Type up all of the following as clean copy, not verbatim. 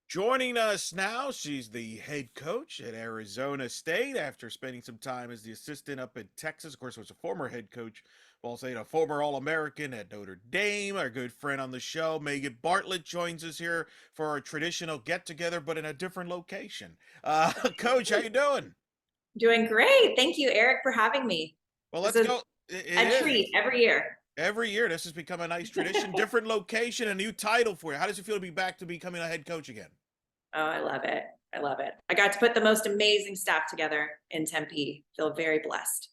Joining us now, she's the head coach at Arizona State after spending some time as the assistant up in Texas. Of course, was a former head coach, Ball State, a former All-American at Notre Dame. Our good friend on the show, Megan Bartlett, joins us here for our traditional get-together, but in a different location. Coach, how you doing? Doing great. Thank you, Eric, for having me. Well, This let's is go. It a is. treat every year. Every year, this has become a nice tradition. Different location, a new title for you. How does it feel to be back to becoming a head coach again? Oh, I love it. I love it. I got to put the most amazing staff together in Tempe. Feel very blessed.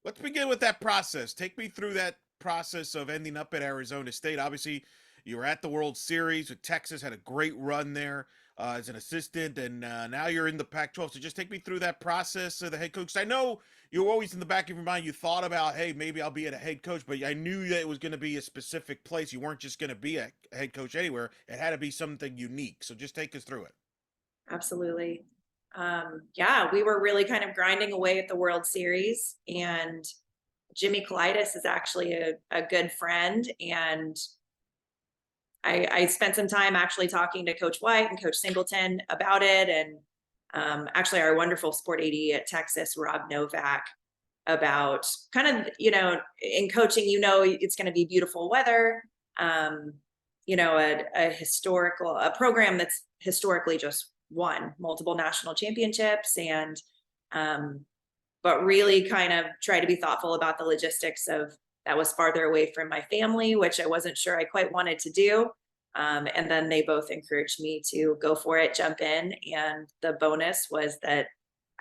Let's begin with that process. Take me through that process of ending up at Arizona State. Obviously, you were at the World Series with Texas, had a great run there as an assistant, and now you're in the Pac-12. So just take me through that process of the head coach. I know you were always in the back of your mind. You thought about, hey, maybe I'll be at a head coach, but I knew that it was going to be a specific place. You weren't just going to be a head coach anywhere. It had to be something unique. So just take us through it. Absolutely. Yeah, we were really kind of grinding away at the World Series, and Jimmy Colitis is actually a good friend. And I spent some time actually talking to Coach White and Coach Singleton about it. And actually, our wonderful sport AD at Texas, Rob Novak, about kind of, in coaching, it's going to be beautiful weather, um, a program that's historically just won multiple national championships, and but really kind of try to be thoughtful about the logistics of that was farther away from my family, which I wasn't sure I quite wanted to do. And then they both encouraged me to go for it, jump in. And the bonus was that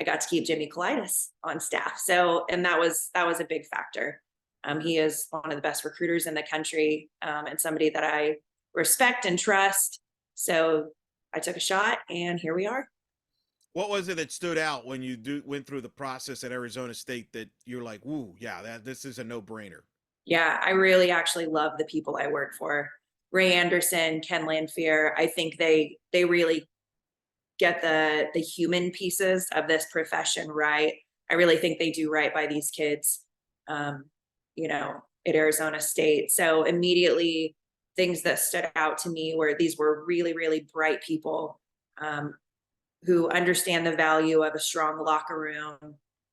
I got to keep Jimmy Colitis on staff. So, and that was a big factor. He is one of the best recruiters in the country, and somebody that I respect and trust. So I took a shot, and here we are. What was it that stood out when you went through the process at Arizona State that you're like, "Woo, yeah, this is a no-brainer." Yeah, I really actually love the people I work for. Ray Anderson, Ken Lanfear. I think they really get the human pieces of this profession right. I really think they do right by these kids, um, at Arizona State. So immediately, things that stood out to me were these were really, really bright people, um, who understand the value of a strong locker room.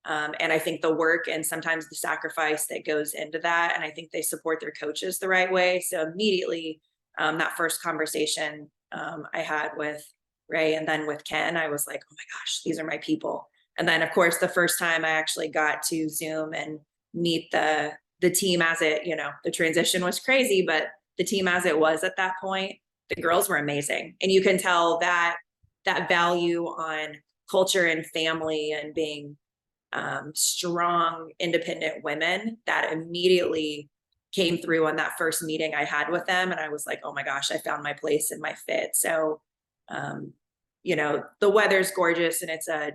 And I think the work and sometimes the sacrifice that goes into that. And I think they support their coaches the right way. So immediately, that first conversation I had with Ray and then with Ken, I was like, oh my gosh, these are my people. And then, of course, the first time I actually got to Zoom and meet the team as it, the transition was crazy, but the team as it was at that point, the girls were amazing. And you can tell that value on culture and family and being strong, independent women that immediately came through on that first meeting I had with them. And I was like, oh my gosh, I found my place and my fit. So, um, the weather's gorgeous and it's a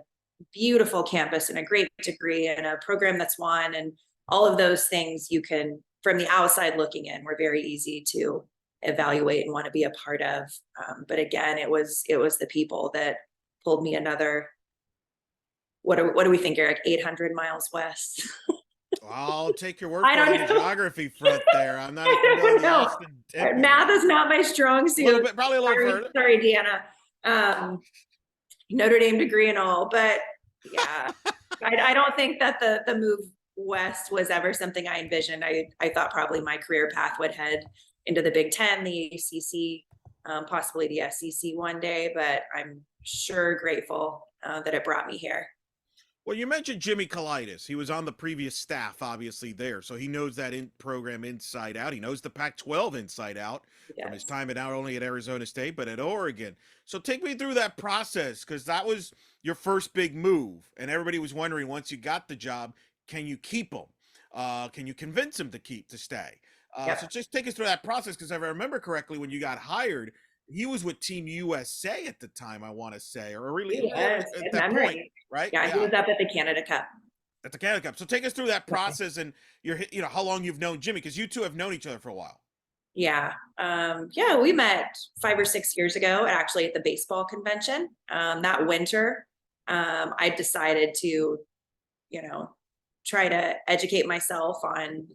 beautiful campus and a great degree and a program that's won, and all of those things you can, from the outside looking in, were very easy to evaluate and want to be a part of. But again, it was the people that pulled me another. What do we think, Eric? 800 miles west. I'll take your word I for it don't on the know. geography front there. I'm not as I familiar with don't the know. Austin Tempe Math area. is not my strong A little suit. bit, probably a little Sorry, further. sorry, Deanna. Um, Notre Dame degree and all, but yeah, I don't think that the move west was ever something I envisioned. I thought probably my career path would head into the Big Ten, the ACC, possibly the SEC one day, but I'm sure grateful that it brought me here. Well, you mentioned Jimmy Colitis. He was on the previous staff, obviously, there. So he knows that program inside out. He knows the Pac 12 inside out from his Yes. time at not only at Arizona State, but at Oregon. So take me through that process because that was your first big move. And everybody was wondering once you got the job, can you keep him? Can you convince him to stay? So Yep. just take us through that process because if I remember correctly, when you got hired, he was with Team USA at the time, I want to say, or really He was. at Good that point, memory. right? Yeah, he Yeah, was up at the Canada Cup. at the Canada Cup. So take us through that process and how long you've known Jimmy because you two have known each other for a while. Yeah. Yeah, we met 5 or 6 years ago, actually at the baseball convention. That winter, I decided to, you know, try to educate myself on,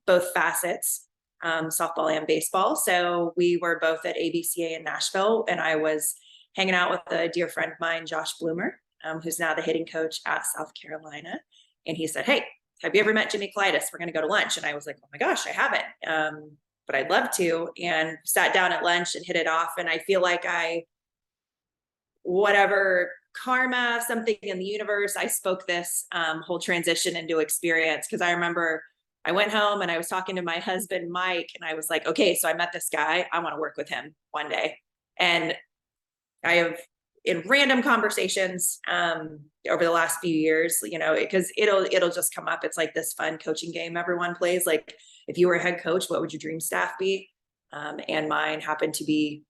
both facets softball and baseball. So we were both at ABCA in Nashville, and I was hanging out with a dear friend of mine, Josh Bloomer, who's now the hitting coach at South Carolina. And he said, "Hey, have you ever met Jimmy Colitis? We're going to go to lunch." And I was like, "Oh my gosh, I haven't. But I'd love to." And sat down at lunch and hit it off. And I feel like whatever karma, something in the universe, I spoke this whole transition into experience. Because I remember I went home and I was talking to my husband, Mike, and I was like, "Okay, so I met this guy. I want to work with him one day." And I have, in random conversations over the last few years, because it'll just come up. It's like this fun coaching game everyone plays. Like, if you were a head coach, what would your dream staff be? And mine happened to be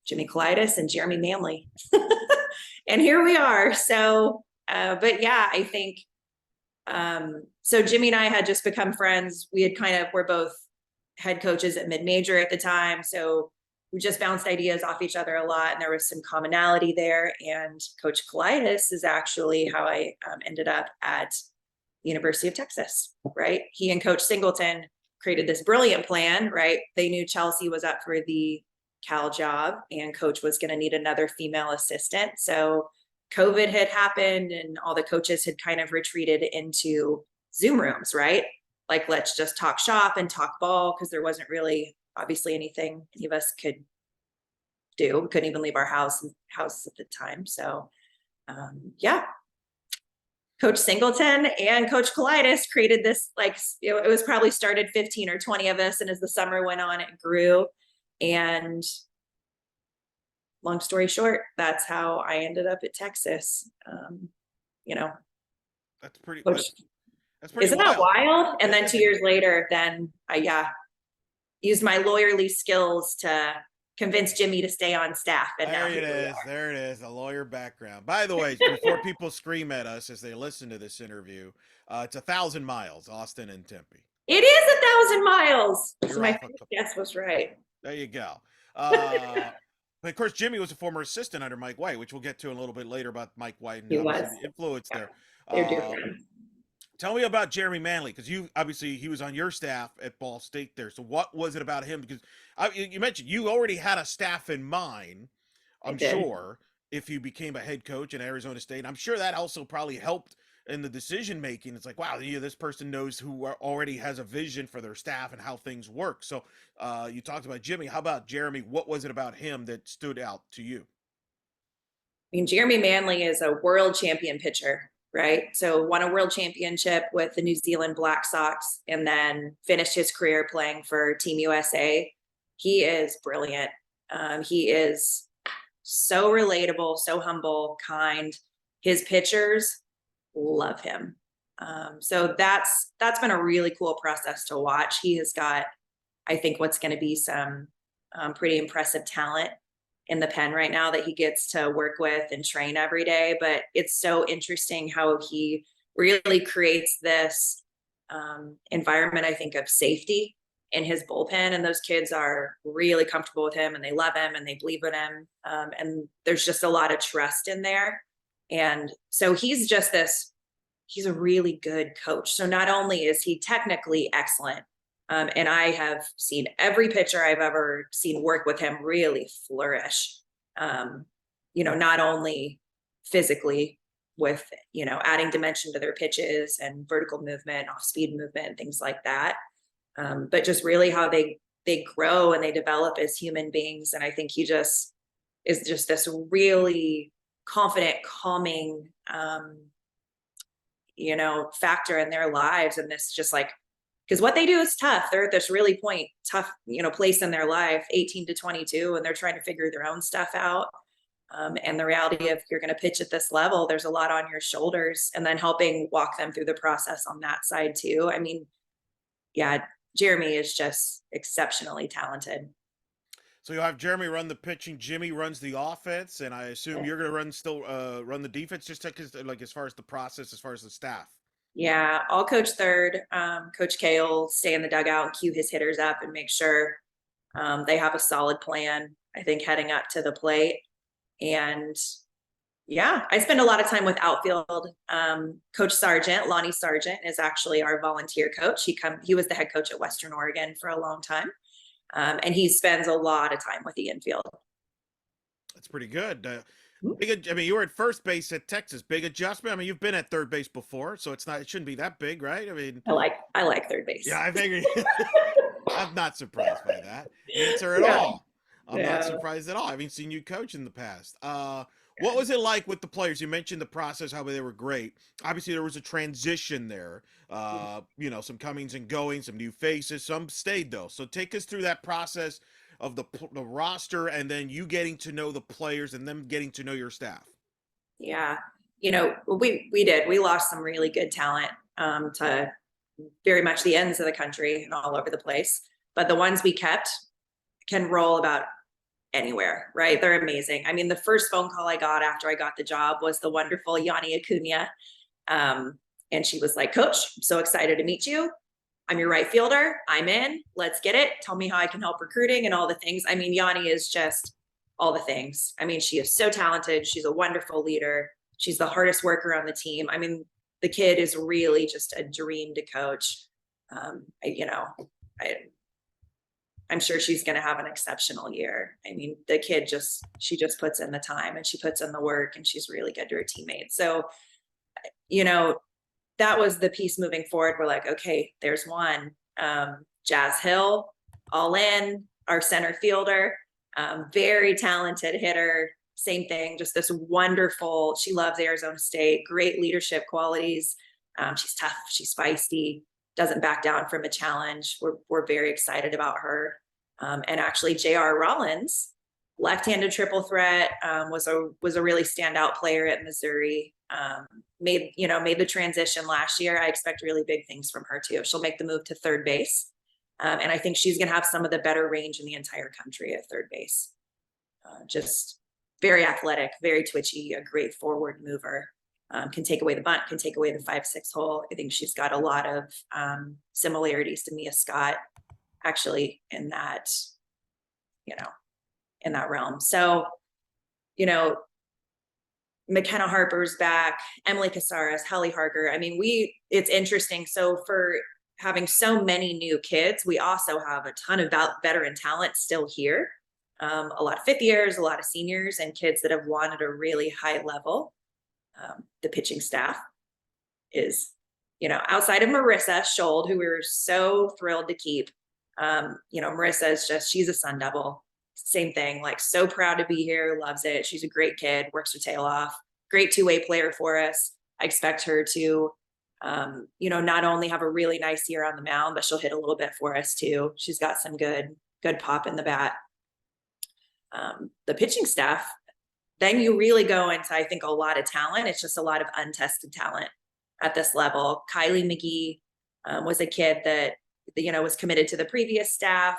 Jimmy Colitis and Jeremy Manley. And here we are. So, but yeah, I think, so Jimmy and I had just become friends. We had we're both head coaches at mid-major at the time. So we just bounced ideas off each other a lot, and there was some commonality there. And Coach Colitis is actually how I ended up at the University of Texas, right? He and Coach Singleton created this brilliant plan, right? They knew Chelsea was up for the Cal job, and Coach was going to need another female assistant. So COVID had happened, and all the coaches had kind of retreated into Zoom rooms, right? Like, let's just talk shop and talk ball, because there wasn't really obviously anything any of us could do. We couldn't even leave our house at the time. So yeah, Coach Singleton and Coach Colitis created this, like, it was probably started 15 or 20 of us. And as the summer went on, it grew. And long story short, that's how I ended up at Texas. That's pretty. Coach, That's pretty isn't wild. that wild? And then 2 years later, then I used my lawyerly skills to convince Jimmy to stay on staff. And There it is. There it is. A lawyer background. By the way, before people scream at us as they listen to this interview, it's 1,000 miles, Austin and Tempe. It is 1,000 miles. You're So my guess was right. There you go. But of course, Jimmy was a former assistant under Mike White, which we'll get to in a little bit later about Mike White and the influence there. They're different. Tell me about Jeremy Manley, because he was on your staff at Ball State there. So what was it about him? Because you mentioned you already had a staff in mind, I'm sure, if you became a head coach in Arizona State. I'm sure that also probably helped in the decision making. It's like, wow, this person knows who already has a vision for their staff and how things work. So you talked about Jimmy. How about Jeremy? What was it about him that stood out to you? I mean, Jeremy Manley is a world champion pitcher, right? So won a world championship with the New Zealand Black Sox, and then finished his career playing for Team USA. He is brilliant. He is so relatable, so humble, kind. His pitchers love him. So that's been a really cool process to watch. He has got, I think, what's going to be some pretty impressive talent in the pen right now that he gets to work with and train every day. But it's so interesting how he really creates this environment, I think, of safety in his bullpen. And those kids are really comfortable with him, and they love him, and they believe in him. And there's just a lot of trust in there. And so he's a really good coach. So not only is he technically excellent, and I have seen every pitcher I've ever seen work with him really flourish, not only physically with, adding dimension to their pitches and vertical movement, off speed movement, things like that, but just really how they grow and they develop as human beings. And I think he just is just this really confident, calming, factor in their lives. And this just like, because what they do is tough. They're at this really tough, place in their life, 18 to 22, and they're trying to figure their own stuff out. And the reality of, you're going to pitch at this level, there's a lot on your shoulders, and then helping walk them through the process on that side too. I mean, yeah, Jeremy is just exceptionally talented. So you'll have Jeremy run the pitching, Jimmy runs the offense, and I assume you're going to run the defense, just like as far as the process, as far as the staff. Yeah, I'll coach third. Coach K will stay in the dugout and cue his hitters up and make sure they have a solid plan, I think, heading up to the plate. And yeah, I spend a lot of time with outfield. Coach Sargent, Lonnie Sargent, is actually our volunteer coach. He was the head coach at Western Oregon for a long time. And he spends a lot of time with the infield. That's pretty good. I mean, you were at first base at Texas. Big adjustment. I mean, you've been at third base before, so it shouldn't be that big, right? I mean, I like third yeah, base. I figured. I'm not surprised by that answer at Yeah. all. I'm not Yeah. surprised at all. I haven't seen you coach in the past. What was it like with the players? You mentioned the process, how they were great. Obviously, there was a transition there. Some comings and goings, some new faces. Some stayed though. So take us through that process of the roster, and then you getting to know the players, and them getting to know your staff. Yeah. We lost some really good talent to very much the ends of the country and all over the place. But the ones we kept can roll about anywhere, right? They're amazing. I mean, the first phone call I got after I got the job was the wonderful Yanni Acuna. And she was like, Coach, I'm so excited to meet you. I'm your right fielder. I'm in. Let's get it. Tell me how I can help recruiting and all the things. I mean, Yanni is just all the things. I mean, she is so talented. She's a wonderful leader. She's the hardest worker on the team. I mean, the kid is really just a dream to coach. I'm sure she's going to have an exceptional year. I mean, she just puts in the time and she puts in the work, and she's really good to her teammates. So, that was the piece moving forward. We're like, okay, there's one. Jazz Hill, all in, our center fielder, very talented hitter. Same thing, just this wonderful, she loves Arizona State, great leadership qualities. She's tough, she's feisty, doesn't back down from a challenge. We're very excited about her. And actually, J.R. Rollins, left-handed triple threat, was a really standout player at Missouri. Made the transition last year. I expect really big things from her too. She'll make the move to third base. And I think she's going to have some of the better range in the entire country at third base. Just very athletic, very twitchy, a great forward mover. Can take away the bunt, can take away the 5-6 hole. I think she's got a lot of similarities to Mia Scott, actually, in that realm. So, McKenna Harper's back, Emily Casares, Hallie Harger. I mean, it's interesting. So for having so many new kids, we also have a ton of veteran talent still here. A lot of fifth years, a lot of seniors, and kids that have won at a really high level. The pitching staff is, outside of Marissa Schold, who we were so thrilled to keep. Marissa is she's a Sun Devil. Same thing, like so proud to be here, loves it. She's a great kid, works her tail off, great two-way player for us. I expect her to, not only have a really nice year on the mound, but she'll hit a little bit for us too. She's got some good pop in the bat. The pitching staff, then you really go into, I think, a lot of talent. It's just a lot of untested talent at this level. Kylie McGee was a kid that, was committed to the previous staff.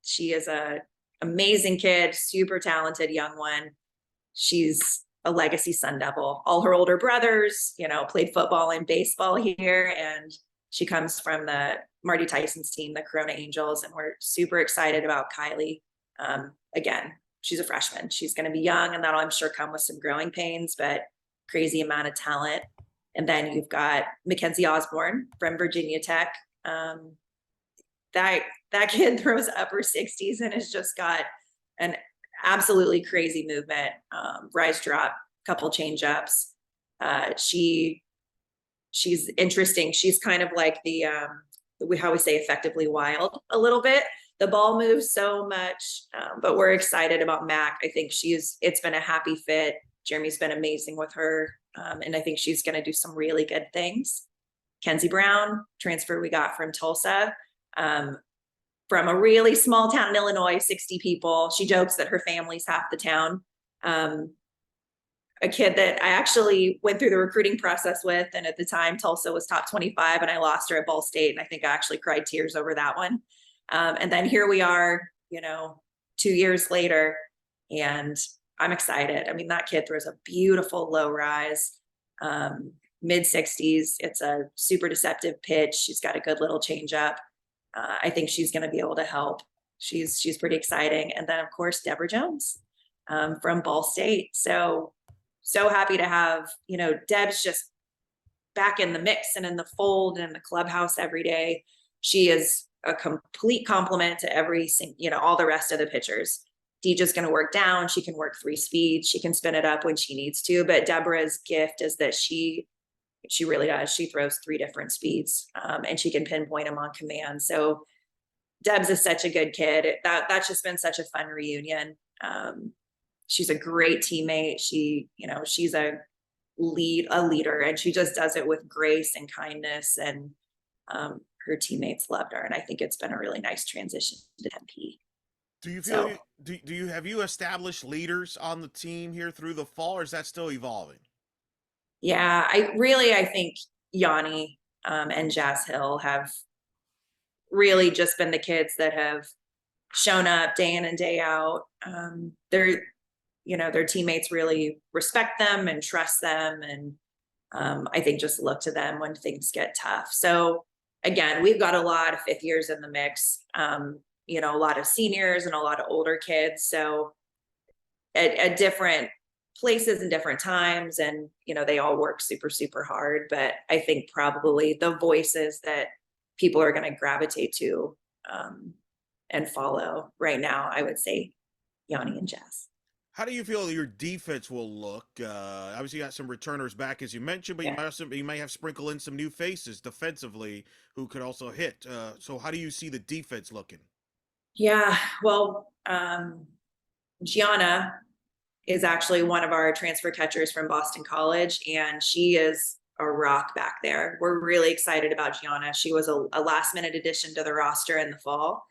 She is a amazing kid, super talented young one. She's a legacy Sun Devil. All her older brothers, played football and baseball here, and she comes from the Marty Tyson's team, the Corona Angels, and we're super excited about Kylie. Again, she's a freshman. She's going to be young, and that'll, I'm sure, come with some growing pains, but crazy amount of talent. And then you've got Mackenzie Osborne from Virginia Tech. That kid throws upper 60s and has just got an absolutely crazy movement, rise drop, couple change ups. She's interesting. She's kind of like the how we say effectively wild a little bit. The ball moves so much, but we're excited about Mac. I think it's been a happy fit. Jeremy's been amazing with her, and I think she's going to do some really good things. Kenzie Brown, transfer we got from Tulsa, from a really small town in Illinois, 60 people. She jokes that her family's half the town. A kid that I actually went through the recruiting process with, and at the time Tulsa was top 25, and I lost her at Ball State, and I think I actually cried tears over that one. And then here we are, 2 years later, and I'm excited. I mean, that kid throws a beautiful low rise, mid 60s. It's a super deceptive pitch. She's got a good little change up. I think she's going to be able to help. She's pretty exciting. And then, of course, Deborah Jones from Ball State. So happy to have, Deb's just back in the mix and in the fold and in the clubhouse every day. She is a complete complement to all the rest of the pitchers. Deeja's going to work down. She can work 3 speeds. She can spin it up when she needs to. But Deborah's gift is that she really does. She throws 3 different speeds, and she can pinpoint them on command. So Debs is such a good kid. That's just been such a fun reunion. She's a great teammate. She's a leader, and she just does it with grace and kindness, and her teammates loved her. And I think it's been a really nice transition to MP. Do you feel have you established leaders on the team here through the fall, or is that still evolving? Yeah, I think Yanni and Jazz Hill have really just been the kids that have shown up day in and day out. Their teammates really respect them and trust them, and I think just look to them when things get tough. So again, we've got a lot of 5th years in the mix, a lot of seniors and a lot of older kids. So at different places and different times, and they all work super, super hard. But I think probably the voices that people are going to gravitate to and follow right now, I would say Yanni and Jazz. How do you feel your defense will look? Obviously, you got some returners back, as you mentioned, but Yeah. you may have sprinkled in some new faces defensively who could also hit. So, how do you see the defense looking? Yeah. Well, Gianna is actually one of our transfer catchers from Boston College, and she is a rock back there. We're really excited about Gianna. She was a last minute addition to the roster in the fall,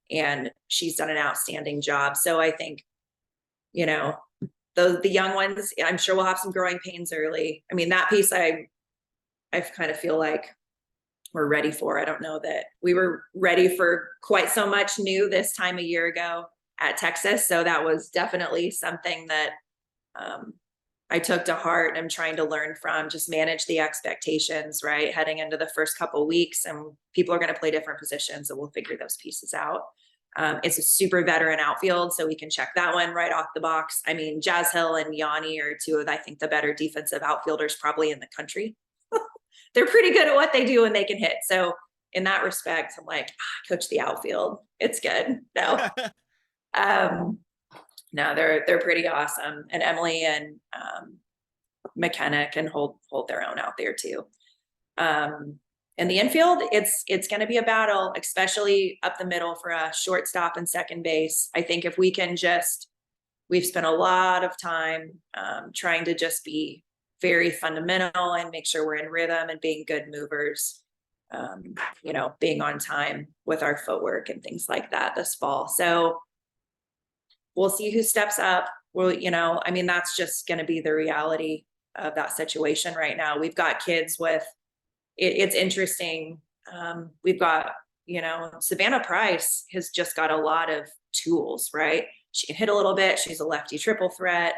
and she's done an outstanding job. So I think, the young ones, I'm sure we'll have some growing pains early. I mean, that piece I kind of feel like we're ready for. I don't know that we were ready for quite so much new this time a year ago at Texas. So that was definitely something that I took to heart, and I'm trying to learn from. Just manage the expectations, right? Heading into the first couple of weeks, and people are going to play different positions, and we'll figure those pieces out. It's a super veteran outfield, so we can check that one right off the box. I mean, Jazz Hill and Yanni are 2 of, I think, the better defensive outfielders probably in the country. They're pretty good at what they do, and they can hit. So in that respect, I'm like, coach the outfield. It's good. No, no, they're pretty awesome. And Emily and McKenna can hold their own out there too. In the infield, it's going to be a battle, especially up the middle for a shortstop and second base. I think if we can we've spent a lot of time trying to just be very fundamental and make sure we're in rhythm and being good movers, being on time with our footwork and things like that this fall. So we'll see who steps up. That's just going to be the reality of that situation right now. We've got kids with, it's interesting. We've got, Savannah Price has just got a lot of tools, right? She can hit a little bit. She's a lefty triple threat.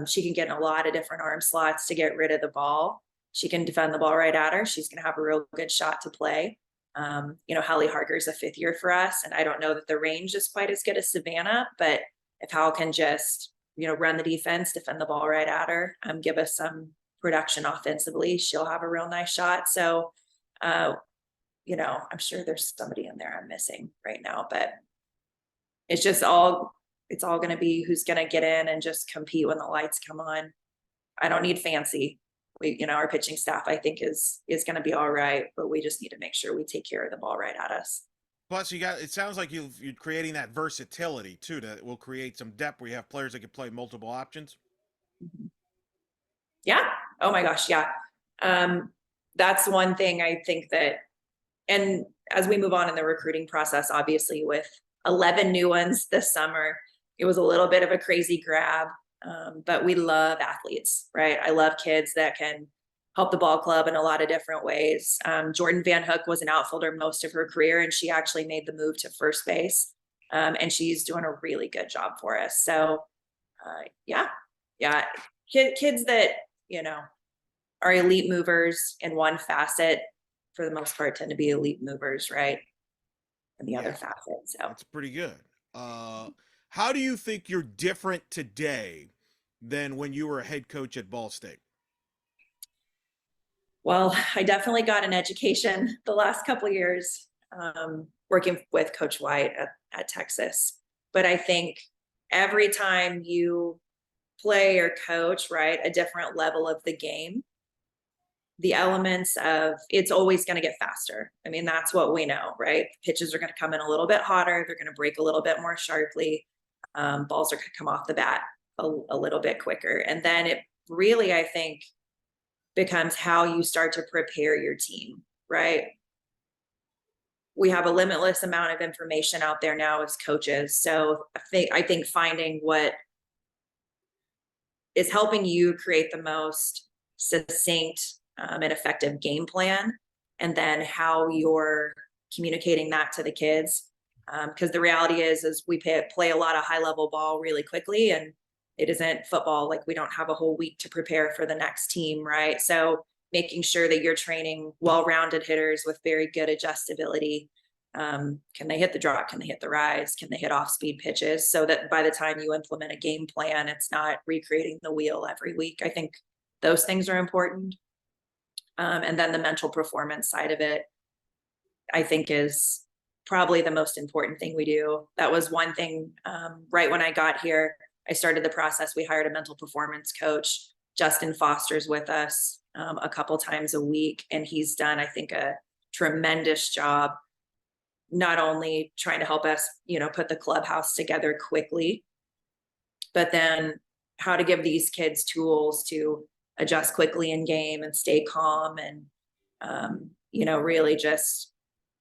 She can get in a lot of different arm slots to get rid of the ball. She can defend the ball right at her. She's going to have a real good shot to play. Hallie Harger's a 5th year for us, and I don't know that the range is quite as good as Savannah, but if Hal can just, run the defense, defend the ball right at her, give us some production offensively, she'll have a real nice shot. So, I'm sure there's somebody in there I'm missing right now, but it's all going to be who's going to get in and just compete when the lights come on. I don't need fancy. Our pitching staff, I think, is going to be all right, but we just need to make sure we take care of the ball right at us. Plus, it sounds like you're creating that versatility too. That will create some depth where you have players that can play multiple options. Yeah. Oh my gosh. Yeah. That's one thing I think that, and as we move on in the recruiting process, obviously with 11 new ones this summer, it was a little bit of a crazy grab. But we love athletes, right? I love kids that can help the ball club in a lot of different ways. Jordan Van Hook was an outfielder most of her career, and she actually made the move to first base. And she's doing a really good job for us. So yeah. Kids that, are elite movers in one facet, for the most part, tend to be elite movers, right? In the other facet. So that's pretty good. How do you think you're different today than when you were a head coach at Ball State? Well, I definitely got an education the last couple of years. working with Coach White at Texas. But I think every time you play or coach, right, a different level of the game, the elements of it's always going to get faster. I mean, that's what we know, right? Pitches are going to come in a little bit hotter. They're going to break a little bit more sharply. Balls are going to come off the bat a little bit quicker. And then it really, I think, becomes how you start to prepare your team, right? We have a limitless amount of information out there now as coaches. So I think finding what is helping you create the most succinct and effective game plan, and then how you're communicating that to the kids. Because the reality is we play a lot of high level ball really quickly, and it isn't football. Like, we don't have a whole week to prepare for the next team, right? So making sure that you're training well-rounded hitters with very good adjustability. Can they hit the drop? Can they hit the rise? Can they hit off-speed pitches? So that by the time you implement a game plan, it's not recreating the wheel every week. I think those things are important. And then the mental performance side of it, I think, is probably the most important thing we do. That was one thing, right when I got here, I started the process. We hired a mental performance coach. Justin Foster's with us a couple times a week, and he's done, I think, a tremendous job, not only trying to help us, put the clubhouse together quickly, but then how to give these kids tools to adjust quickly in game and stay calm and, really just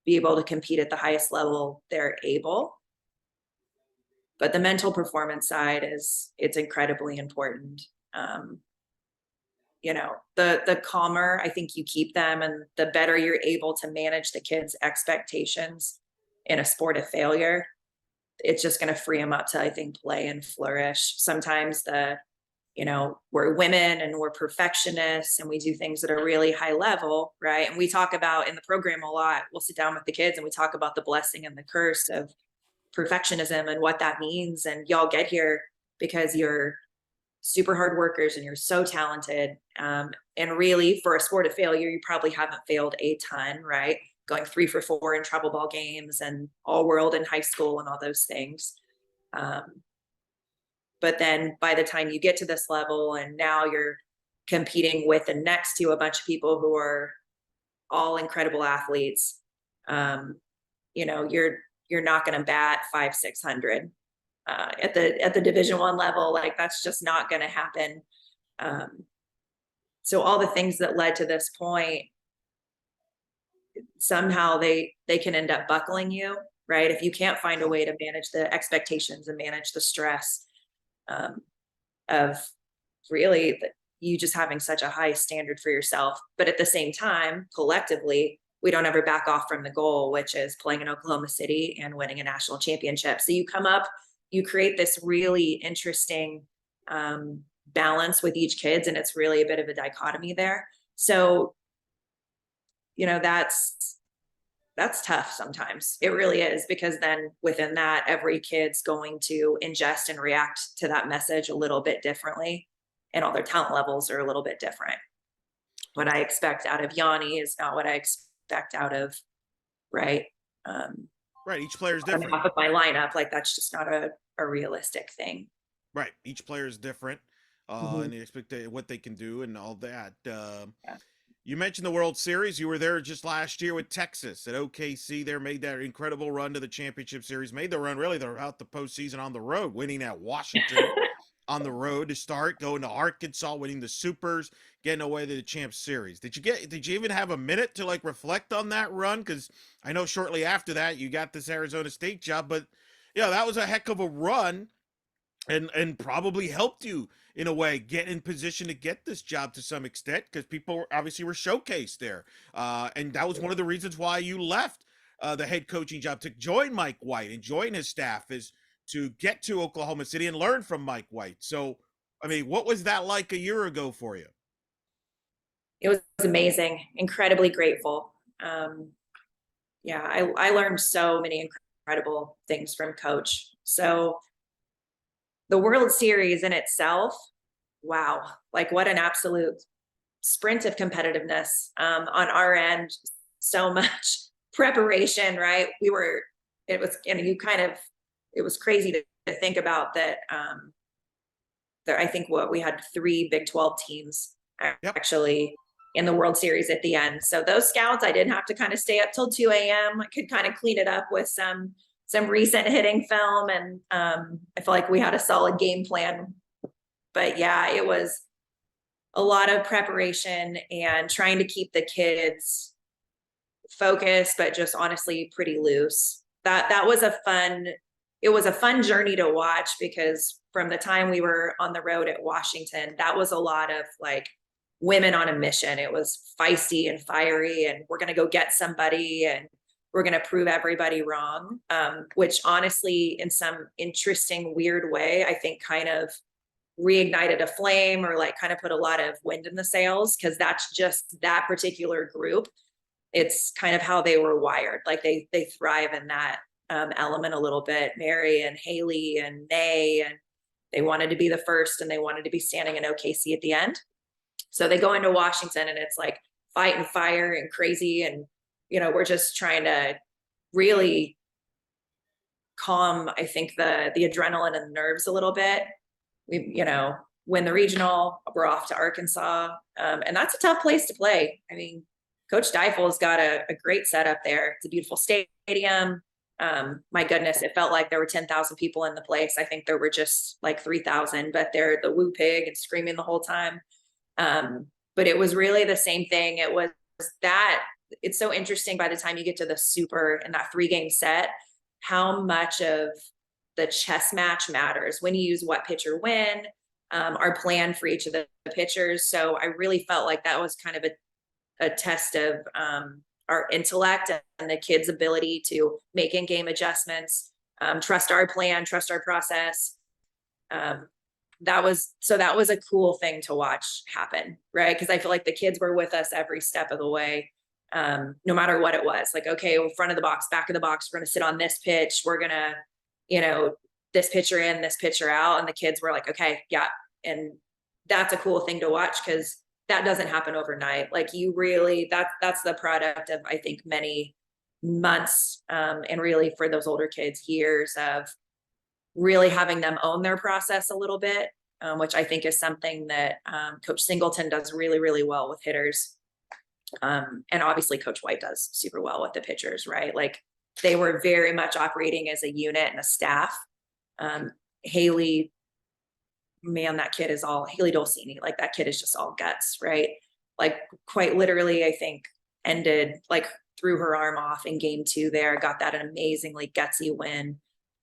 be able to compete at the highest level they're able. But the mental performance side it's incredibly important. The calmer I think you keep them, and the better you're able to manage the kids' expectations in a sport of failure, it's just going to free them up to, I think, play and flourish. Sometimes we're women and we're perfectionists and we do things that are really high level, right? And we talk about in the program a lot, we'll sit down with the kids and we talk about the blessing and the curse of perfectionism and what that means. And y'all get here because you're super hard workers and you're so talented. And really, for a sport of failure, you probably haven't failed a ton, right? Going 3 for 4 in travel ball games and all world in high school and all those things. But then by the time you get to this level and now you're competing with and next to a bunch of people who are all incredible athletes, you're not going to bat 500-600 at the Division I level. Like, that's just not going to happen. So all the things that led to this point, somehow they can end up buckling you, right? If you can't find a way to manage the expectations and manage the stress of really you just having such a high standard for yourself. But at the same time, collectively, we don't ever back off from the goal, which is playing in Oklahoma City and winning a national championship. So you come up, you create this really interesting balance with each kids, and it's really a bit of a dichotomy there. So, that's tough sometimes. It really is, because then within that, every kid's going to ingest and react to that message a little bit differently, and all their talent levels are a little bit different. What I expect out of Yanni is not what I expect out of, right? Right. Each player is different. Off of my lineup, like, that's just not a realistic thing. Right. Each player is different, and they expect what they can do and all that. Yeah. You mentioned the World Series. You were there just last year with Texas at OKC. They made that incredible run to the championship series, made the run really throughout the postseason on the road, winning at Washington on the road to start, going to Arkansas, winning the Supers, getting away to the Champ Series. Did you even have a minute to reflect on that run? Because I know shortly after that you got this Arizona State job, but that was a heck of a run, and probably helped you in a way get in position to get this job to some extent, because people obviously were showcased there, and that was one of the reasons why you left the head coaching job to join Mike White and join his staff, is to get to Oklahoma City and learn from Mike White. So, I mean, what was that like a year ago for you? It was amazing, incredibly grateful. I learned so many incredible things from Coach. So the World Series in itself, wow, like, what an absolute sprint of competitiveness on our end. So much preparation, right? It was, and it was crazy to think about that. I think we had 3 Big 12 teams Yep. actually in the World Series at the end. So those scouts, I didn't have to kind of stay up till 2 a.m. I could kind of clean it up with some recent hitting film, and I feel like we had a solid game plan. But yeah, it was a lot of preparation and trying to keep the kids focused, but just honestly pretty loose. That was it was a fun journey to watch, because from the time we were on the road at Washington, that was a lot of like women on a mission. It was feisty and fiery, and we're going to go get somebody, and we're going to prove everybody wrong. Which honestly, in some interesting, weird way, I think kind of reignited a flame, or like kind of put a lot of wind in the sails, because that's just that particular group. It's kind of how they were wired. Like they thrive in that element a little bit. Mary and Haley and Nay, and they wanted to be the first, and they wanted to be standing in OKC at the end. So they go into Washington, and it's like fight and fire and crazy. And, we're just trying to really calm, I think, the adrenaline and the nerves a little bit. We, win the regional, we're off to Arkansas. And that's a tough place to play. I mean, Coach Deifel's got a great setup there. It's a beautiful stadium. My goodness, it felt like there were 10,000 people in the place. I think there were just like 3,000, but they're the woo pig and screaming the whole time. But it was really the same thing. It was that it's so interesting by the time you get to the super and that 3-game set, how much of the chess match matters when you use what pitcher when, our plan for each of the pitchers. So I really felt like that was kind of a test of our intellect and the kids' ability to make in-game adjustments, trust our plan, trust our process. That was a cool thing to watch happen, right? Because I feel like the kids were with us every step of the way, no matter what it was. Like, okay, well, front of the box, back of the box, we're going to sit on this pitch. We're going to, this pitcher in, this pitcher out. And the kids were like, okay, yeah. And that's a cool thing to watch, because that doesn't happen overnight. Like you really, that's the product of, I think, many months, and really for those older kids, years of really having them own their process a little bit, which I think is something that Coach Singleton does really, really well with hitters. And obviously Coach White does super well with the pitchers, right? Like they were very much operating as a unit and a staff. Haley, man, that kid is all Haley Dolcini. Like that kid is just all guts, right? Like quite literally, I think ended like threw her arm off in game 2 there, got that an amazingly gutsy win.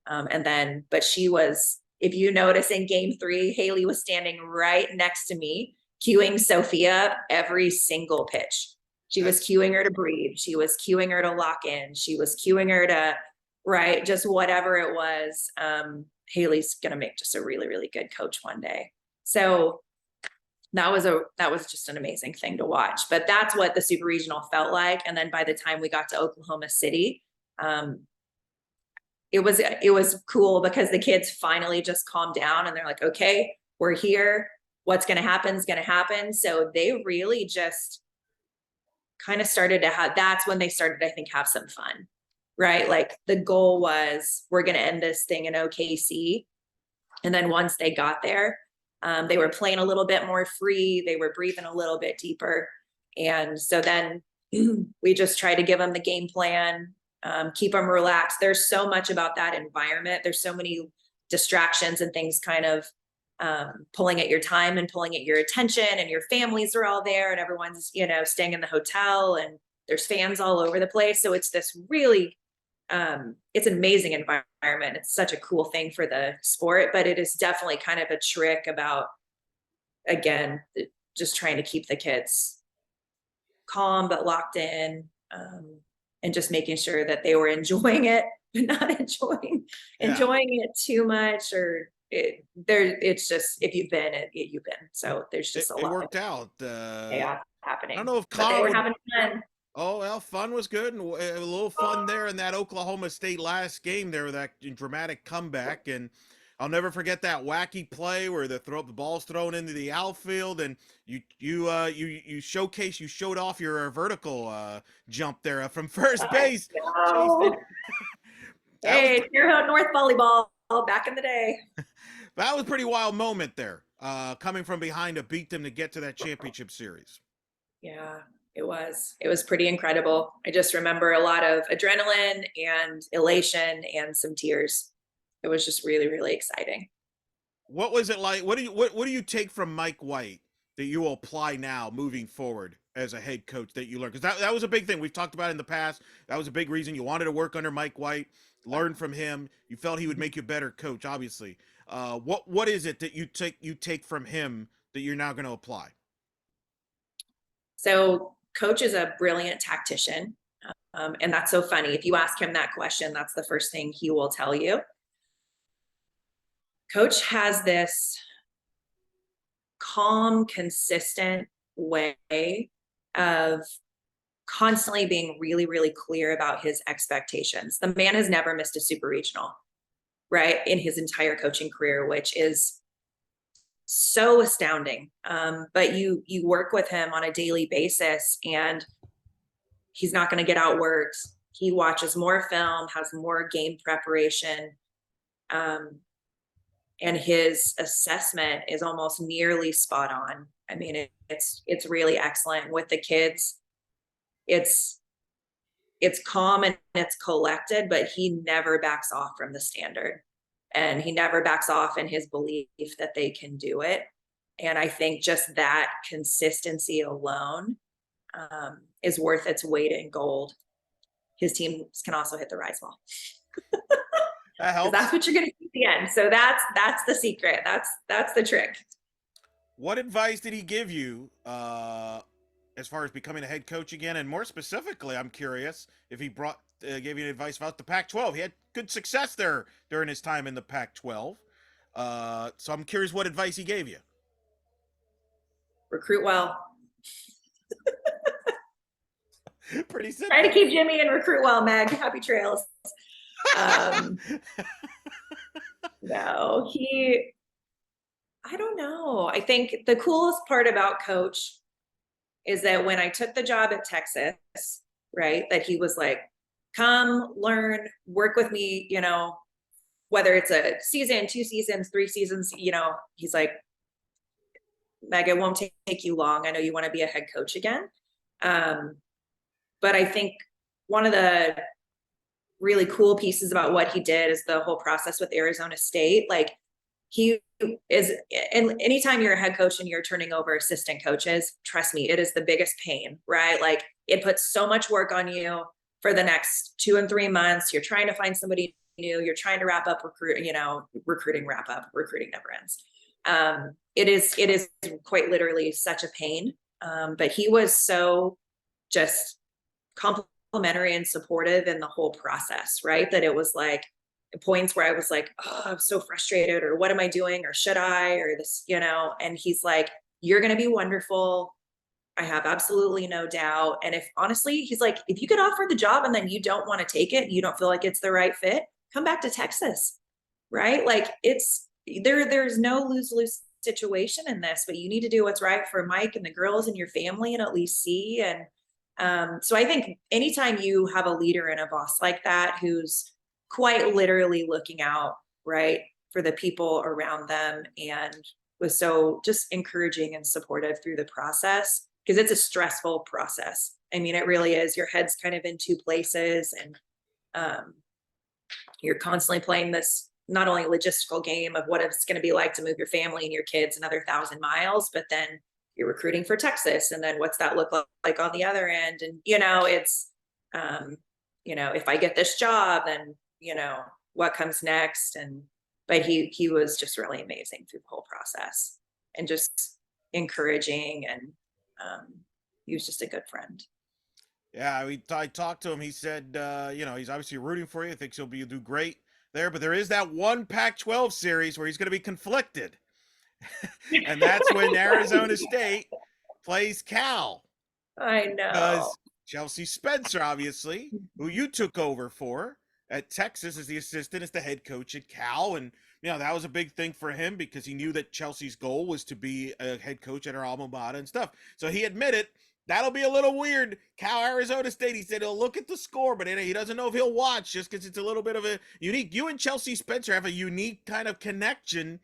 But she was, if you notice in game 3, Haley was standing right next to me, cueing Sophia every single pitch. She was cueing her to breathe. She was cueing her to lock in. She was cueing her to, right, just whatever it was. Haley's going to make just a really, really good coach one day. So that was just an amazing thing to watch. But that's what the Super Regional felt like. And then by the time we got to Oklahoma City, it was cool, because the kids finally just calmed down, and they're like, okay, we're here. What's going to happen is going to happen. So they really just kind of started to that's when they started, I think, have some fun, right? Like the goal was, we're going to end this thing in OKC. And then once they got there, they were playing a little bit more free. They were breathing a little bit deeper. And so then we just try to give them the game plan, keep them relaxed. There's so much about that environment. There's so many distractions and things kind of pulling at your time and pulling at your attention, and your families are all there, and everyone's, staying in the hotel, and there's fans all over the place. So it's this really, it's an amazing environment. It's such a cool thing for the sport, but it is definitely kind of a trick about, again, just trying to keep the kids calm, but locked in, and just making sure that they were enjoying it, but not enjoying it too much, or it's just, if you've been, you've been. So there's just a lot. It worked out. Happening. I don't know if but they were having fun. Oh, well, fun was good, and a little fun there in that Oklahoma State last game there, with that dramatic comeback. And I'll never forget that wacky play where the ball's thrown into the outfield, and you showed off your vertical jump there from first I base, chased know. it. That was Hey, Deer Haven North volleyball back in the day. that was a pretty wild moment there, coming from behind to beat them to get to that championship series. Yeah, it was. It was pretty incredible. I just remember a lot of adrenaline and elation and some tears. It was just really, really exciting. What was it like? What do you take from Mike White that you will apply now moving forward as a head coach that you learned? Because that was a big thing we've talked about in the past. That was a big reason you wanted to work under Mike White, learn from him. You felt he would make you a better coach. Obviously, what is it that you take from him that you're now going to apply? So, coach is a brilliant tactician. And that's so funny. If you ask him that question, that's the first thing he will tell you. Coach has this calm, consistent way of constantly being really, really clear about his expectations. The man has never missed a super regional, right, in his entire coaching career, which is so astounding. But you work with him on a daily basis, and he's not going to get outworked. He watches more film, has more game preparation, um, and his assessment is almost nearly spot on. I mean, it's really excellent with the kids. It's calm and it's collected, but he never backs off from the standard, and he never backs off in his belief that they can do it. And I think just that consistency alone is worth its weight in gold. His teams can also hit the rise ball. That Because that's helps. what you're going to see at the end. So that's the secret. That's the trick. What advice did he give you as far as becoming a head coach again? And more specifically, I'm curious if he gave you advice about the Pac-12. He had good success there during his time in the Pac-12. So I'm curious what advice he gave you. Recruit well. Pretty Try to simple. keep Jimmy and recruit well, Meg. Happy trails. Um, no, I don't know. I think the coolest part about Coach is that when I took the job at Texas, right, that he was like, come learn, work with me, whether it's a season, 2 seasons, 3 seasons, he's like, Meg, it won't take you long. I know you want to be a head coach again. But I think one of the really cool pieces about what he did is the whole process with Arizona State. Like, he is, and anytime you're a head coach and you're turning over assistant coaches, trust me, it is the biggest pain, right? Like, it puts so much work on you for the next 2 and 3 months. You're trying to find somebody new. You're trying to wrap up recruiting wrap up. Recruiting never ends. It is quite literally such a pain. But he was so just complimentary and supportive in the whole process, right? That it was like points where I was like, oh, I'm so frustrated, or what am I doing, or should I, or this, and he's like, you're going to be wonderful. I have absolutely no doubt. And if honestly, he's like, if you get offered the job and then you don't want to take it, you don't feel like it's the right fit, come back to Texas, right? Like, there's no lose-lose situation in this, but you need to do what's right for Mike and the girls and your family, and at least see. And so I think anytime you have a leader and a boss like that, who's quite literally looking out, right, for the people around them, and was so just encouraging and supportive through the process, because it's a stressful process. I mean, it really is. Your head's kind of in two places, and you're constantly playing this not only logistical game of what it's going to be like to move your family and your kids another 1,000 miles, but then you're recruiting for Texas, and then what's that look like on the other end? And it's if I get this job, then what comes next? And but he was just really amazing through the whole process, and just encouraging, and he was just a good friend. Yeah, I talked to him. He said, he's obviously rooting for you. Thinks you'll do great there. But there is that one Pac-12 series where he's going to be conflicted, and that's when Arizona State plays Cal. I know. Because Chelsea Spencer, obviously, who you took over for at Texas as the assistant, is the head coach at Cal, and that was a big thing for him because he knew that Chelsea's goal was to be a head coach at her alma mater and stuff. So he admitted that'll be a little weird. Cal Arizona State, he said he'll look at the score, but he doesn't know if he'll watch just because it's a little bit of a unique. You and Chelsea Spencer have a unique kind of connection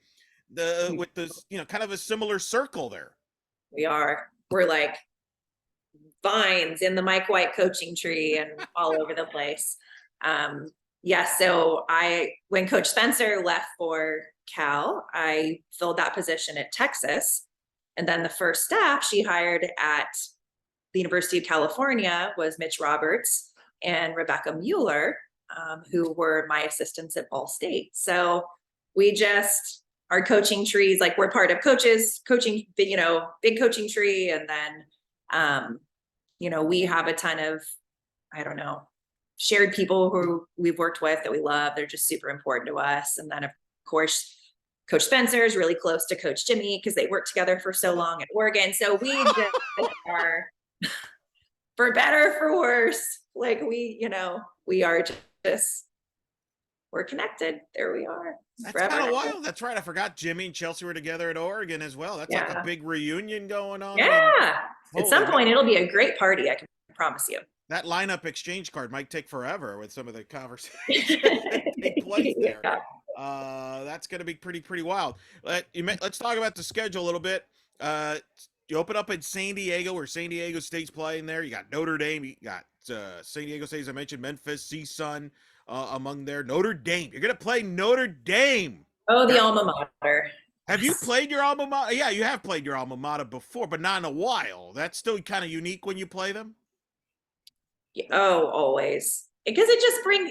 with this, kind of a similar circle there. We're like vines in the Mike White coaching tree and all over the place. So when Coach Spencer left for Cal, I filled that position at Texas. And then the first staff she hired at the University of California was Mitch Roberts and Rebecca Mueller, who were my assistants at Ball State. So our coaching trees, like we're part of coaching, big coaching tree. And then, we have a ton of, shared people who we've worked with that we love. They're just super important to us. And then of course, Coach Spencer is really close to Coach Jimmy because they worked together for so long at Oregon. So we just are, for better, for worse, like we are just, we're connected. There we are. That's kind of wild. That's right. I forgot Jimmy and Chelsea were together at Oregon as well. That's like a big reunion going on. Yeah. At some point, it'll be a great party. I can promise you. That lineup exchange card might take forever with some of the conversations that take place there. That's going to be pretty wild. Let's talk about the schedule a little bit. You open up in San Diego, where San Diego State's playing there. You got Notre Dame. You got San Diego State, as I mentioned, Memphis, CSUN among there. Notre Dame. You're going to play Notre Dame. Oh, the alma mater. Have you played your alma mater? Yeah, you have played your alma mater before, but not in a while. That's still kind of unique when you play them? Oh, always. Because it just brings,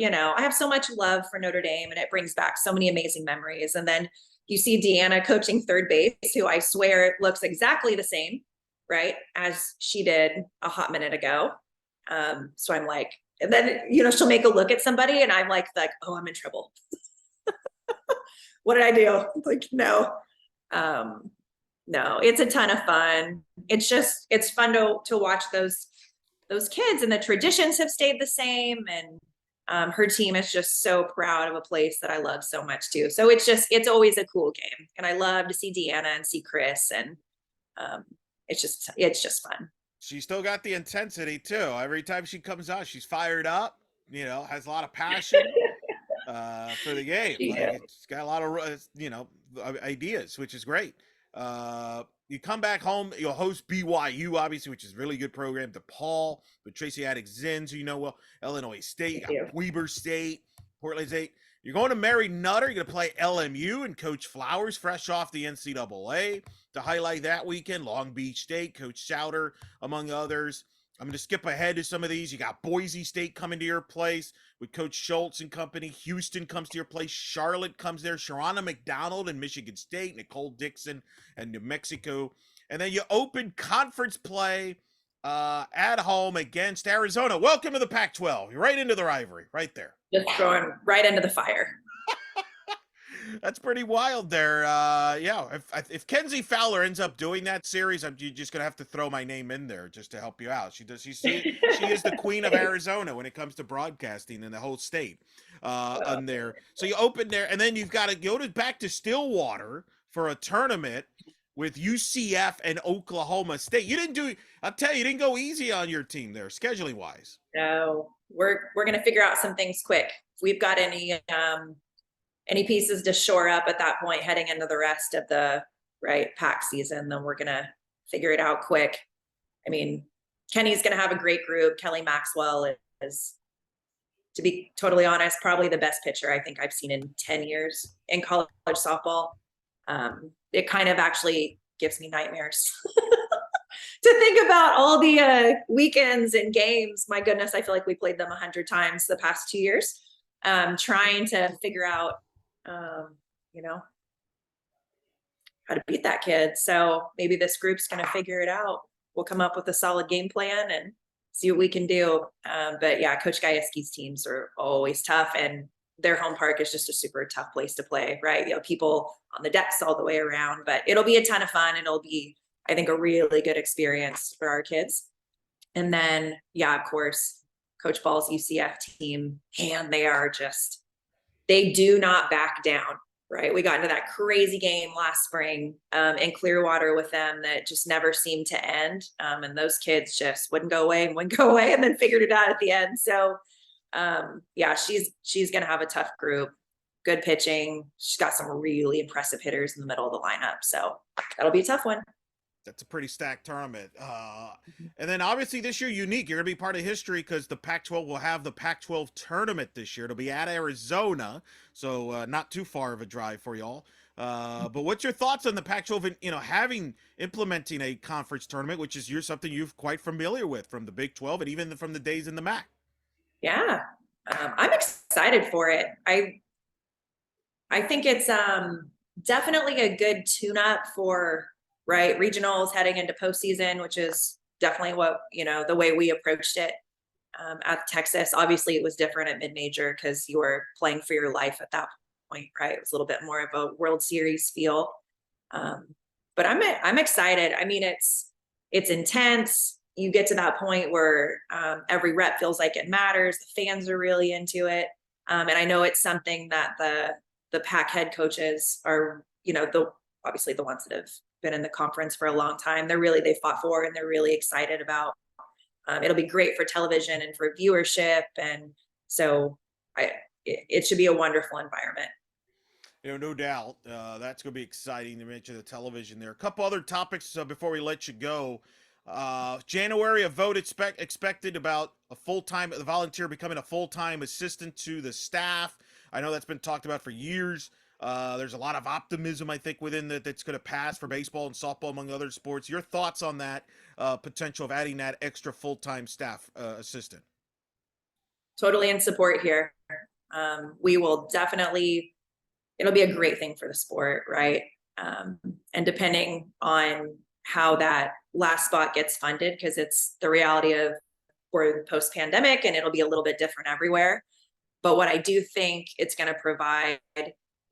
I have so much love for Notre Dame and it brings back so many amazing memories. And then you see Deanna coaching third base, who I swear looks exactly the same, right, as she did a hot minute ago. So I'm like, and then, she'll make a look at somebody and I'm like, oh, I'm in trouble. What did I do? Like, no, it's a ton of fun. It's fun to watch those kids, and the traditions have stayed the same. And her team is just so proud of a place that I love so much too. So it's always a cool game. And I love to see Deanna and see Chris, and it's just fun. She still got the intensity too. Every time she comes out, she's fired up, has a lot of passion for the game. She's got a lot of, ideas, which is great. You come back home, you'll host BYU, obviously, which is a really good program. DePaul with Tracy Addick-Zins, who well, Illinois State, Weber State, Portland State. You're going to Mary Nutter. You're going to play LMU and Coach Flowers, fresh off the NCAA. To highlight that weekend, Long Beach State, Coach Souter, among others. I'm going to skip ahead to some of these. You got Boise State coming to your place with Coach Schultz and company. Houston comes to your place. Charlotte comes there. Sharona McDonald and Michigan State. Nicole Dixon and New Mexico. And then you open conference play at home against Arizona. Welcome to the Pac-12. You're right into the rivalry, right there. Just going right into the fire. That's pretty wild there. If Kenzie Fowler ends up doing that series, you're just gonna have to throw my name in there just to help you out. She is the queen of Arizona when it comes to broadcasting in the whole state. On there, so you open there, and then you've got to go back to Stillwater for a tournament with UCF and Oklahoma State. I'll tell you, you didn't go easy on your team there, scheduling wise. No, we're gonna figure out some things quick. If we've got any pieces to shore up at that point heading into the rest of the pack season, then we're gonna figure it out quick. I mean, Kenny's gonna have a great group. Kelly Maxwell is, to be totally honest, probably the best pitcher I think I've seen in 10 years in college softball. It kind of actually gives me nightmares to think about all the weekends and games. My goodness, I feel like we played them 100 times the past 2 years, trying to figure out how to beat that kid. So maybe this group's going to figure it out. We'll come up with a solid game plan and see what we can do. But yeah, Coach Gajewski's teams are always tough, and their home park is just a super tough place to play, right? People on the decks all the way around, but it'll be a ton of fun. It'll be, I think, a really good experience for our kids. And then, of course, Coach Ball's UCF team, and they are just they do not back down, right? We got into that crazy game last spring in Clearwater with them that just never seemed to end. And those kids just wouldn't go away and wouldn't go away and then figured it out at the end. So yeah, she's going to have a tough group, good pitching. She's got some really impressive hitters in the middle of the lineup. So that'll be a tough one. That's a pretty stacked tournament. And then obviously this year unique. You're going to be part of history because the Pac-12 will have the Pac-12 tournament this year. It'll be at Arizona, so not too far of a drive for y'all. But what's your thoughts on the Pac-12 and implementing a conference tournament, which is something you're quite familiar with from the Big 12 and even from the days in the MAC? Yeah, I'm excited for it. I think it's definitely a good tune-up for regionals heading into postseason, which is definitely what the way we approached it at Texas. Obviously, it was different at mid-major because you were playing for your life at that point, right? It was a little bit more of a World Series feel. But I'm excited. I mean, it's intense. You get to that point where every rep feels like it matters. The fans are really into it, and I know it's something that the Pac head coaches are, obviously the ones that have been in the conference for a long time. They fought for, and they're really excited about. It'll be great for television and for viewership, and so it should be a wonderful environment. No doubt. That's going to be exciting to mention the television there. A couple other topics before we let you go. January, a vote expected about the volunteer becoming a full-time assistant to the staff. I know that's been talked about for years. There's a lot of optimism, I think, within that's going to pass for baseball and softball, among other sports. Your thoughts on that potential of adding that extra full-time staff assistant? Totally in support here. We will definitely, it'll be a great thing for the sport, right? And depending on how that last spot gets funded, because it's the reality of we're post-pandemic and it'll be a little bit different everywhere. But what I do think it's going to provide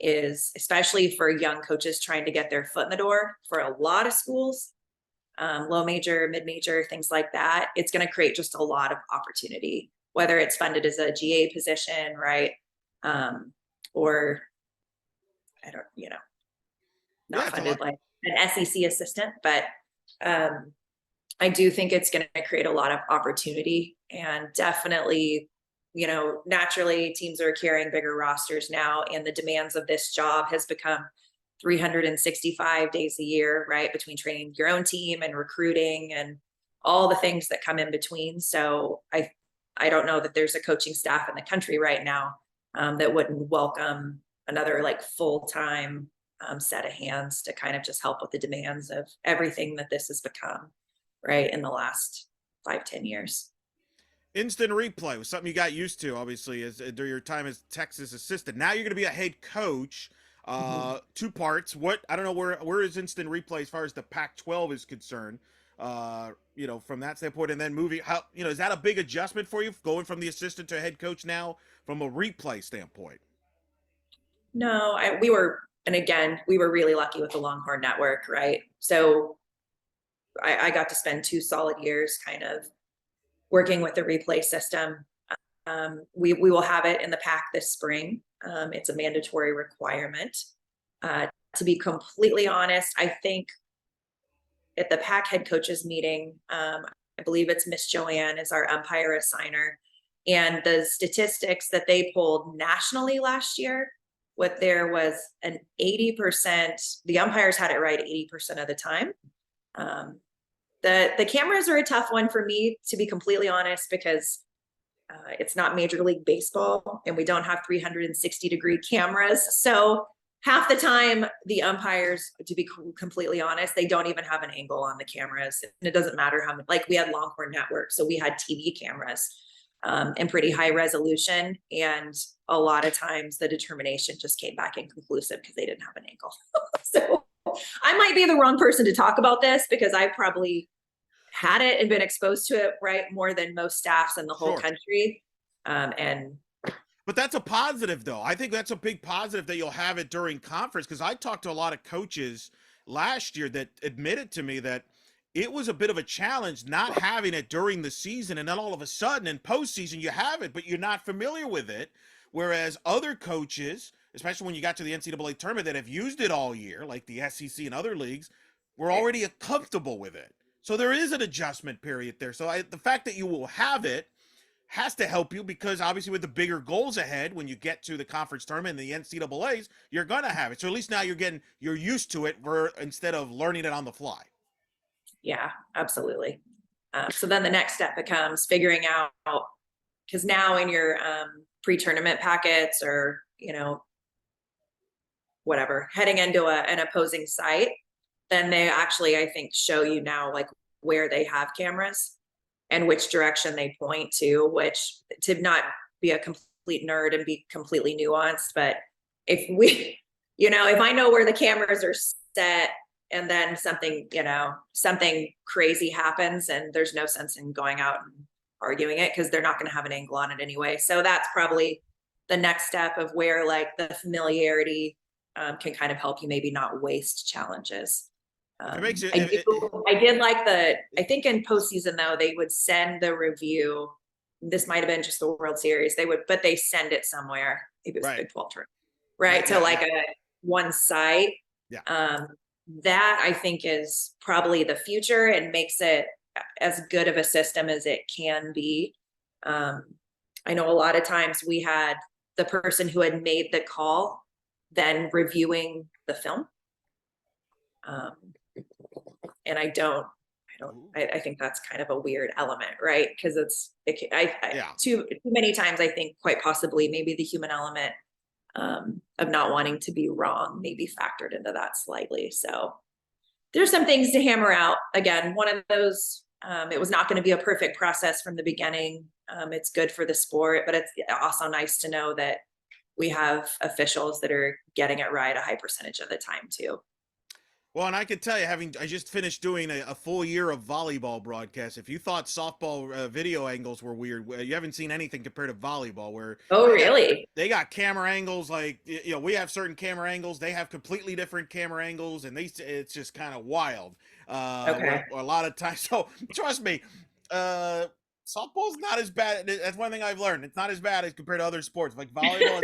is, especially for young coaches trying to get their foot in the door for a lot of schools, low major, mid major, things like that, it's going to create just a lot of opportunity, whether it's funded as a GA position, right? Or I don't, not funded like an SEC assistant, but I do think it's going to create a lot of opportunity, and definitely, naturally teams are carrying bigger rosters now, and the demands of this job has become 365 days a year, right? Between training your own team and recruiting and all the things that come in between. So I don't know that there's a coaching staff in the country right now that wouldn't welcome another full-time set of hands to kind of just help with the demands of everything that this has become, right, in the last 5-10 years. Instant replay was something you got used to, obviously, as during your time as Texas assistant. Now you're going to be a head coach. Two parts. I don't know where is instant replay as far as the Pac-12 is concerned. From that standpoint, and then moving, is that a big adjustment for you going from the assistant to head coach now from a replay standpoint? No, we were really lucky with the Longhorn Network, right? So I got to spend 2 solid years kind of working with the replay system. We will have it in the Pac this spring. It's a mandatory requirement. To be completely honest, I think at the Pac head coaches meeting, I believe it's Miss Joanne is our umpire assigner, and the statistics that they pulled nationally last year, there was an 80%, the umpires had it right 80% of the time. The cameras are a tough one for me, to be completely honest, because it's not Major League Baseball and we don't have 360-degree cameras. So half the time the umpires, to be completely honest, they don't even have an angle on the cameras. And it doesn't matter how many, we had Longhorn Network, so we had TV cameras and pretty high resolution. And a lot of times the determination just came back inconclusive because they didn't have an angle. So I might be the wrong person to talk about this because I probably had it and been exposed to it, right, more than most staffs in the whole country. But that's a positive, though. I think that's a big positive that you'll have it during conference, because I talked to a lot of coaches last year that admitted to me that it was a bit of a challenge not having it during the season, and then all of a sudden in postseason you have it, but you're not familiar with it. Whereas other coaches, especially when you got to the NCAA tournament, that have used it all year, like the SEC and other leagues, were already comfortable with it. So there is an adjustment period there. So the fact that you will have it has to help you, because obviously with the bigger goals ahead, when you get to the conference tournament and the NCAA's, you're going to have it. So at least now you're used to it instead of learning it on the fly. Yeah, absolutely. So then the next step becomes figuring out, because now in your pre-tournament packets, or, whatever, heading into an opposing site, then they actually, I think, show you now like where they have cameras and which direction they point to, to not be a complete nerd and be completely nuanced. But if we, if I know where the cameras are set, and then something crazy happens, and there's no sense in going out and arguing it, because they're not going to have an angle on it anyway. So that's probably the next step of where like the familiarity can kind of help you maybe not waste challenges. It makes it, I did like I think in postseason though, they would send the review. This might've been just the World Series. But they send it somewhere. Maybe it was right. Big 12 tournament, right? Yeah, to like a one site. Yeah. That I think is probably the future, and makes it as good of a system as it can be. I know a lot of times we had the person who had made the call then reviewing the film. And I think that's kind of a weird element, right? Because too many times, I think quite possibly maybe the human element of not wanting to be wrong maybe factored into that slightly. So there's some things to hammer out. Again, one of those, it was not going to be a perfect process from the beginning. It's good for the sport, but it's also nice to know that we have officials that are getting it right a high percentage of the time too. Well, and I can tell you, I just finished doing a full year of volleyball broadcasts. If you thought softball video angles were weird, you haven't seen anything compared to volleyball, where really they got camera angles. Like, we have certain camera angles, they have completely different camera angles, and it's just kind of wild. Okay. A lot of times. So trust me, softball's not as bad. That's one thing I've learned. It's not as bad as compared to other sports. Like volleyball,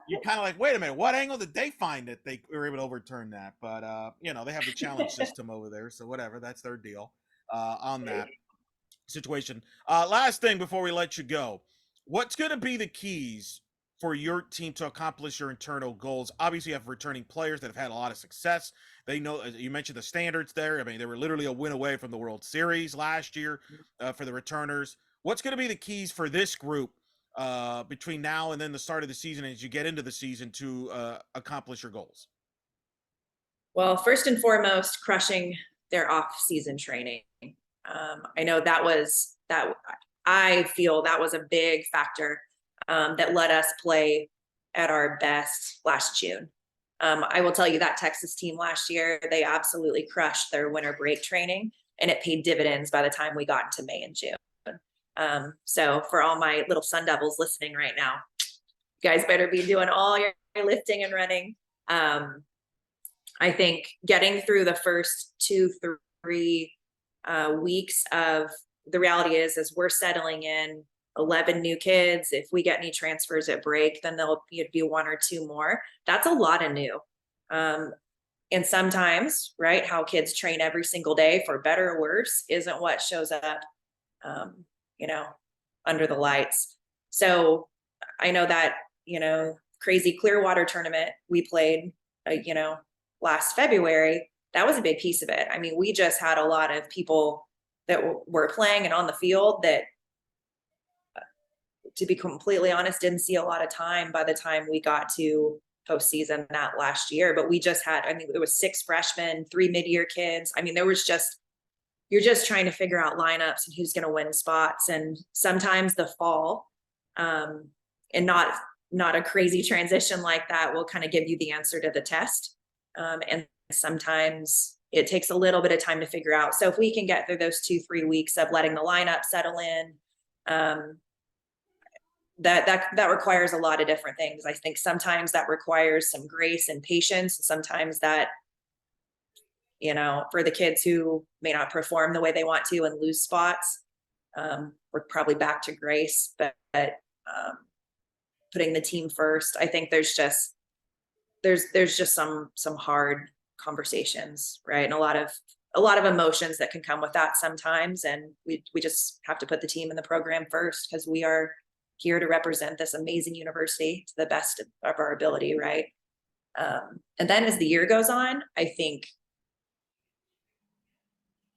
you're kind of like, wait a minute, what angle did they find that they were able to overturn that? But they have the challenge system over there, so whatever, that's their deal on that situation. Last thing before we let you go, what's going to be the keys for your team to accomplish your internal goals? Obviously, you have returning players that have had a lot of success. They know, you mentioned the standards there. I mean, they were literally a win away from the World Series last year for the returners. What's going to be the keys for this group between now and then the start of the season, as you get into the season, to accomplish your goals? Well, first and foremost, crushing their off-season training. I know I feel that was a big factor that let us play at our best last June. I will tell you that Texas team last year, they absolutely crushed their winter break training, and it paid dividends by the time we got into May and June. So for all my little Sun Devils listening right now, you guys better be doing all your lifting and running. I think getting through the first 2-3 weeks of, the reality is we're settling in 11 new kids. If we get any transfers at break, then there'll be 1 or 2 more. That's a lot of new. And sometimes, right, how kids train every single day, for better or worse, isn't what shows up, under the lights. So I know that, crazy Clearwater tournament we played, last February, that was a big piece of it. I mean, we just had a lot of people that were playing and on the field that, to be completely honest, didn't see a lot of time by the time we got to postseason that last year. But we just had, there was 6 freshmen, 3 mid-year kids. You're just trying to figure out lineups and who's going to win spots. And sometimes the fall, and not a crazy transition like that, will kind of give you the answer to the test. And sometimes it takes a little bit of time to figure out. So if we can get through those 2-3 weeks of letting the lineup settle in, that requires a lot of different things. I think sometimes that requires some grace and patience. Sometimes that, for the kids who may not perform the way they want to and lose spots, we're probably back to grace. But putting the team first. I think there's just some hard conversations, right? And a lot of emotions that can come with that sometimes. And we just have to put the team in the program first, because we are here to represent this amazing university to the best of our ability, right? And then as the year goes on, I think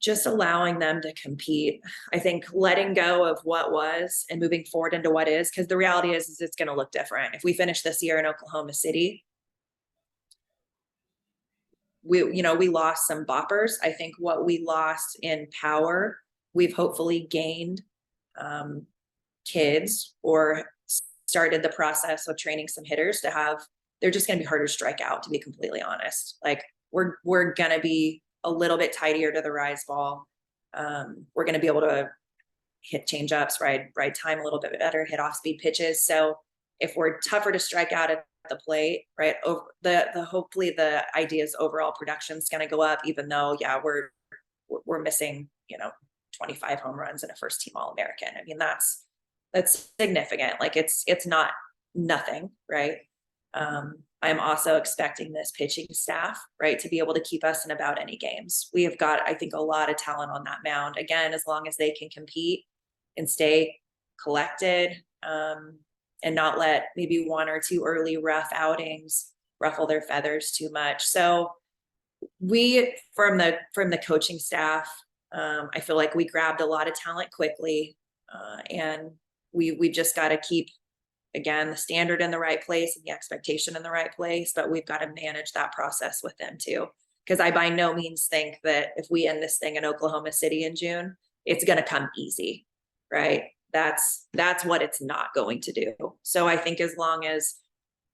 just allowing them to compete. I think letting go of what was and moving forward into what is, because the reality is it's going to look different. If we finish this year in Oklahoma City, we lost some boppers. I think what we lost in power, we've hopefully gained kids, or started the process of training some hitters to have. They're just going to be harder to strike out, to be completely honest. Like we're going to be a little bit tidier to the rise ball. We're going to be able to hit change ups, ride time a little bit better, hit off speed pitches. So if we're tougher to strike out at the plate, right, over the hopefully the idea is overall production is going to go up, even though we're missing 25 home runs and a first team All-American. I mean, that's significant. Like it's not nothing, right? I'm also expecting this pitching staff, right, to be able to keep us in about any games. We have got, I think, a lot of talent on that mound. Again, as long as they can compete and stay collected, and not let maybe one or two early rough outings ruffle their feathers too much. So we, from the coaching staff, I feel like we grabbed a lot of talent quickly, and we've just got to keep, again, the standard in the right place and the expectation in the right place, but we've got to manage that process with them too. Because I by no means think that if we end this thing in Oklahoma City in June, it's going to come easy, right? That's what it's not going to do. So I think as long as,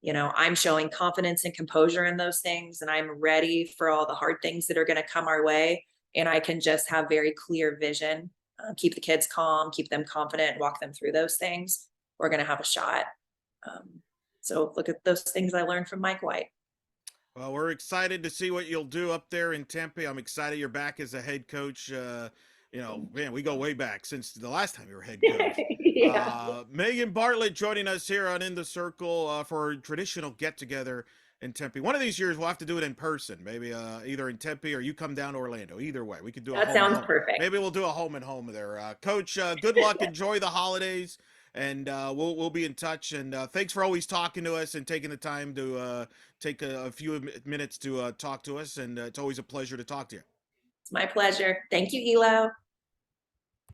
I'm showing confidence and composure in those things, and I'm ready for all the hard things that are going to come our way, and I can just have very clear vision, keep the kids calm, keep them confident, walk them through those things, we're going to have a shot. So look at those things I learned from Mike White. Well, we're excited to see what you'll do up there in Tempe. I'm excited you're back as a head coach. Man, we go way back since the last time you were head coach. Yeah. Megan Bartlett joining us here on In the Circle for a traditional get-together in Tempe. One of these years we'll have to do it in person, maybe either in Tempe or you come down to Orlando. Either way, we could do a That home and sounds home. perfect. Maybe we'll do a home and home there. Coach, good luck. Enjoy the holidays, and we'll be in touch. And thanks for always talking to us and taking the time to take a few minutes to talk to us. And it's always a pleasure to talk to you. It's my pleasure. Thank you, Elo.